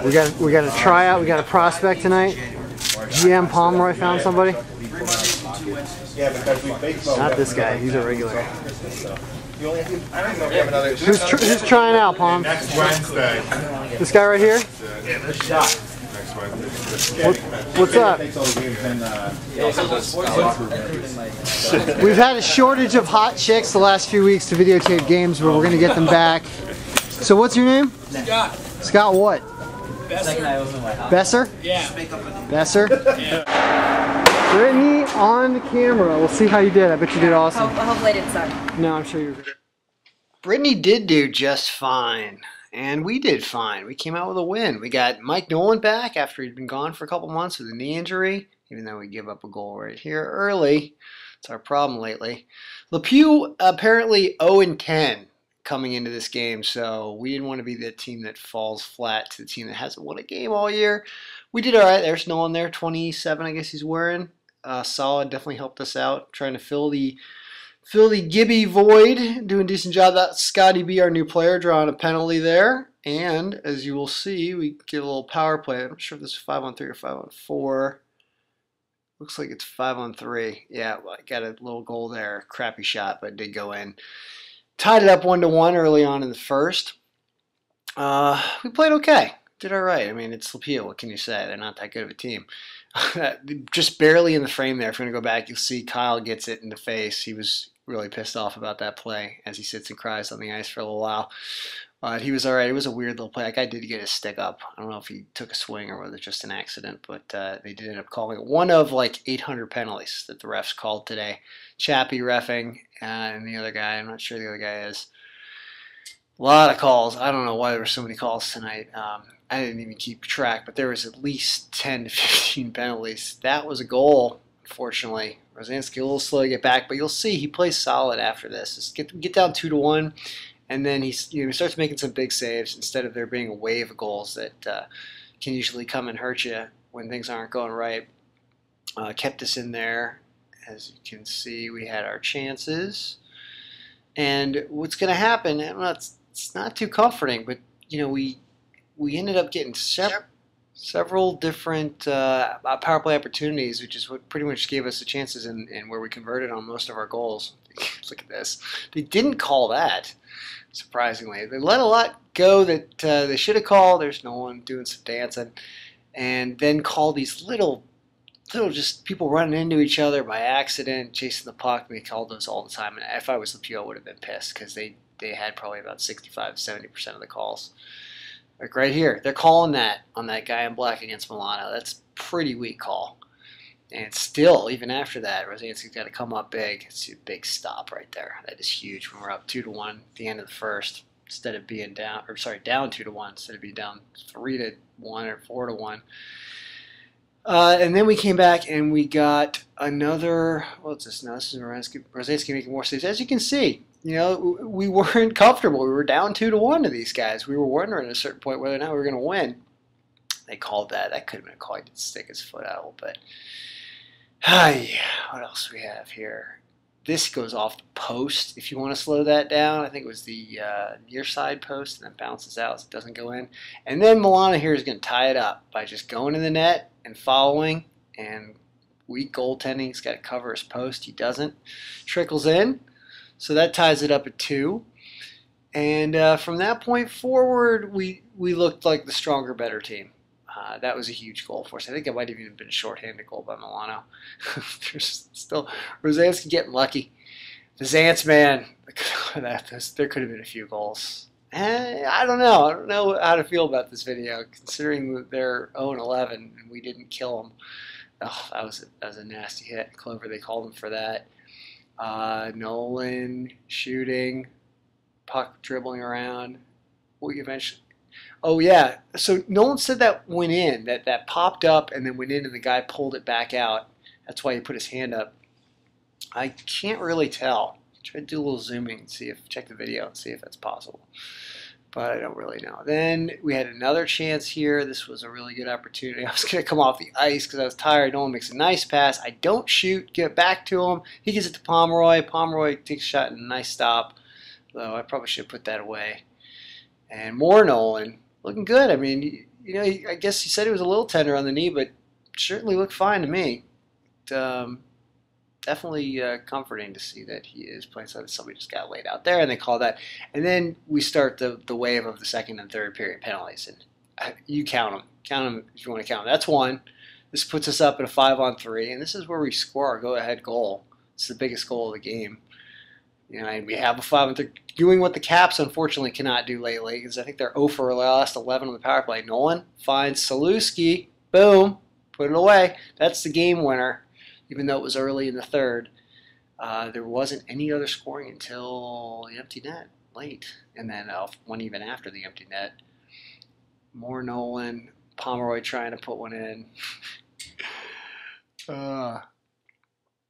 We got a tryout. We got a prospect tonight. GM Pomeroy found somebody. Not this guy. He's a regular. Who's trying out, Pom? Next Wednesday. This guy right here? What's up? We've had a shortage of hot chicks the last few weeks to videotape games, but we're going to get them back. So what's your name? Scott. Scott what? Besser. Besser? Yeah. Besser? Yeah. Brittany on the camera. We'll see how you did. I bet you did awesome. Hopefully I didn't suck. No, I'm sure you're good. Brittany did do just fine. And we did fine. We came out with a win. We got Mike Nolan back after he'd been gone for a couple months with a knee injury, even though we give up a goal right here early. It's our problem lately. Peau apparently 0-10 coming into this game, so we didn't want to be the team that falls flat to the team that hasn't won a game all year. We did all right. There's Nolan there, 27 I guess he's wearing. Solid, definitely helped us out, trying to fill the Gibby void, doing a decent job. That's Scotty B, our new player, drawing a penalty there. And as you will see, we get a little power play. I'm not sure if this is 5-on-3 or 5-on-4. Looks like it's 5-on-3. Yeah, well, I got a little goal there. Crappy shot, but it did go in. Tied it up 1-1 early on in the first. We played okay. Did all right. I mean, it's Peau. What can you say? They're not that good of a team. Just barely in the frame there. If you're going to go back, you'll see Kyle gets it in the face. He was really pissed off about that play as he sits and cries on the ice for a little while. But he was all right. It was a weird little play. That guy did get his stick up. I don't know if he took a swing or whether it's just an accident, but they did end up calling it one of like 800 penalties that the refs called today. Chappie reffing, and the other guy, I'm not sure the other guy is. A lot of calls. I don't know why there were so many calls tonight. I didn't even keep track, but there was at least 10 to 15 penalties. That was a goal, unfortunately. Rosansky a little slow to get back, but you'll see he plays solid after this. Just get down 2-1, and then he starts making some big saves instead of there being a wave of goals that can usually come and hurt you when things aren't going right. Kept us in there. As you can see, we had our chances. And what's going to happen, it's not too comforting, but we ended up getting several different power play opportunities, which is what pretty much gave us the chances and where we converted on most of our goals. Look at this. They didn't call that, surprisingly. They let a lot go that they should have called. There's no one doing some dancing. And then call these little just people running into each other by accident, chasing the puck. They called those all the time. And if I was the Peau, I would have been pissed because they had probably about 65-70% of the calls. Like right here, they're calling that on that guy in black against Milano. That's a pretty weak call. And still, even after that, Rosansky's got to come up big. It's a big stop right there. That is huge when we're up 2-1 at the end of the first, instead of being down 2-1, instead of being down 3-1 or 4-1. And then we came back and we got another. What's this now? This is Rosansky making more saves. As you can see, we weren't comfortable. We were down 2-1 to these guys. We were wondering at a certain point whether or not we were going to win. They called that. That could have been a call. He did stick his foot out a little bit. What else do we have here? This goes off the post. If you want to slow that down, I think it was the near side post, and then bounces out so it doesn't go in. And then Milano here is going to tie it up by just going in the net and following. And weak goaltending. He's got to cover his post. He doesn't. Trickles in. So that ties it up at 2. And from that point forward, we looked like the stronger, better team. That was a huge goal for us. I think it might have even been a shorthanded goal by Milano. There's still Rosansky getting lucky. The Zants, man, there could have been a few goals. I don't know. I don't know how to feel about this video, considering that they're 0-11 and we didn't kill them. Oh, that was a nasty hit. Clover, they called him for that. Nolan shooting, puck dribbling around. We eventually. Oh yeah. So Nolan said that went in, that popped up and then went in, and the guy pulled it back out. That's why he put his hand up. I can't really tell. Try to do a little zooming and check the video and see if that's possible. But I don't really know. Then we had another chance here. This was a really good opportunity. I was going to come off the ice because I was tired. Nolan makes a nice pass. I don't shoot. Get it back to him. He gives it to Pomeroy. Pomeroy takes a shot and a nice stop. Though I probably should have put that away. And more Nolan. looking good. I mean, I guess he said he was a little tender on the knee, but certainly looked fine to me. Definitely comforting to see that he is playing. So somebody just got laid out there, and they call that. And then we start the wave of the second and third period penalties, and you count them if you want to count them. That's one. This puts us up at a 5-on-3, and this is where we score our go-ahead goal. It's the biggest goal of the game. And we have a 5-on-3, doing what the Caps unfortunately cannot do lately, because I think they're 0 for the last 11 on the power play. Nolan finds Saluski, boom, put it away. That's the game winner, even though it was early in the third. There wasn't any other scoring until the empty net, late, and then one even after the empty net. More Nolan, Pomeroy trying to put one in.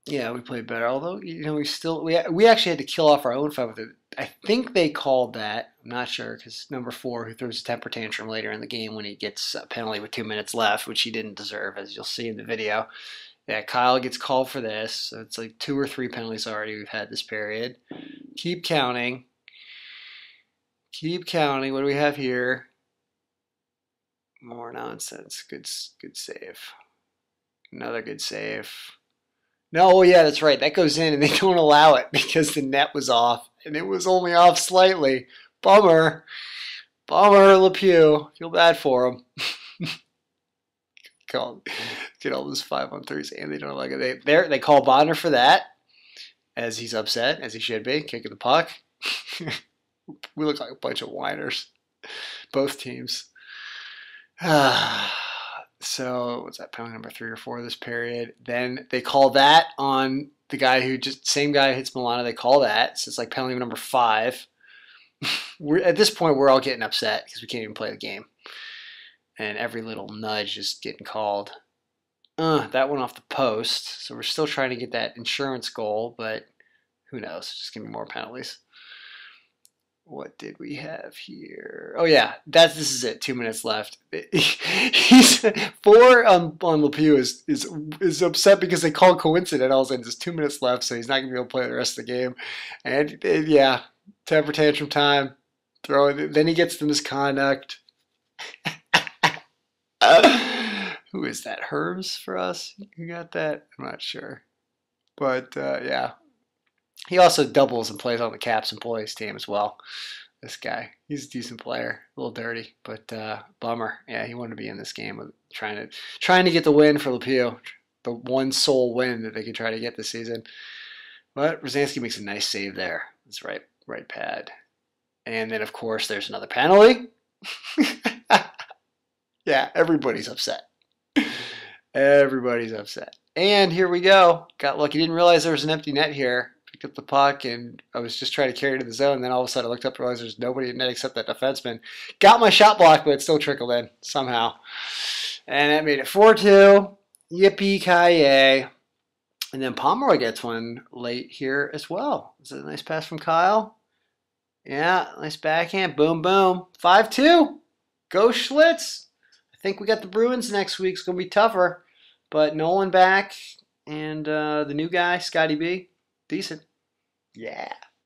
Yeah, we played better. Although we actually had to kill off our own 5. I think they called that. I'm not sure because number 4, who throws a temper tantrum later in the game when he gets a penalty with 2 minutes left, which he didn't deserve, as you'll see in the video. Yeah, Kyle gets called for this. So it's like 2 or 3 penalties already we've had this period. Keep counting. Keep counting. What do we have here? More nonsense. Good save. Another good save. No, oh yeah, that's right. That goes in, and they don't allow it because the net was off, and it was only off slightly. Bummer. Bummer, LePew. Feel bad for him. Get all those 5-on-3s, and they don't like it. They call Bonner for that, as he's upset, as he should be, kicking the puck. We look like a bunch of whiners, both teams. So what's that, penalty number 3 or 4 this period? Then they call that on the guy who same guy hits Milano. They call that. So it's like penalty number 5. At this point, we're all getting upset because we can't even play the game. And every little nudge is getting called. That went off the post. So we're still trying to get that insurance goal, but who knows? It's just going to be more penalties. What did we have here? Oh yeah, this is it. 2 minutes left. He's 4 on LePew is upset because they called coincident. All of a sudden, there's 2 minutes left, so he's not gonna be able to play the rest of the game. And yeah, temper tantrum time. Then he gets the misconduct. Who is that? Herbs for us? Who got that? I'm not sure. But yeah. He also doubles and plays on the Caps and Boys team as well. This guy, he's a decent player, a little dirty, but bummer. Yeah, he wanted to be in this game with trying to get the win for LePew, the one sole win that they could try to get this season. But Rosansky makes a nice save there. It's right pad, and then of course there's another penalty. Yeah, everybody's upset. Everybody's upset. And here we go. Got lucky. Didn't realize there was an empty net here. Picked up the puck, and I was just trying to carry it to the zone. And then all of a sudden, I looked up and realized there's nobody in net except that defenseman. Got my shot blocked, but it still trickled in somehow. And that made it 4-2. Yippee-ki-yay. And then Pomeroy gets one late here as well. Is it a nice pass from Kyle? Yeah, nice backhand. Boom, boom. 5-2. Go Schlitz. I think we got the Bruins next week. It's going to be tougher. But Nolan back, and the new guy, Scotty B, decent. Yeah.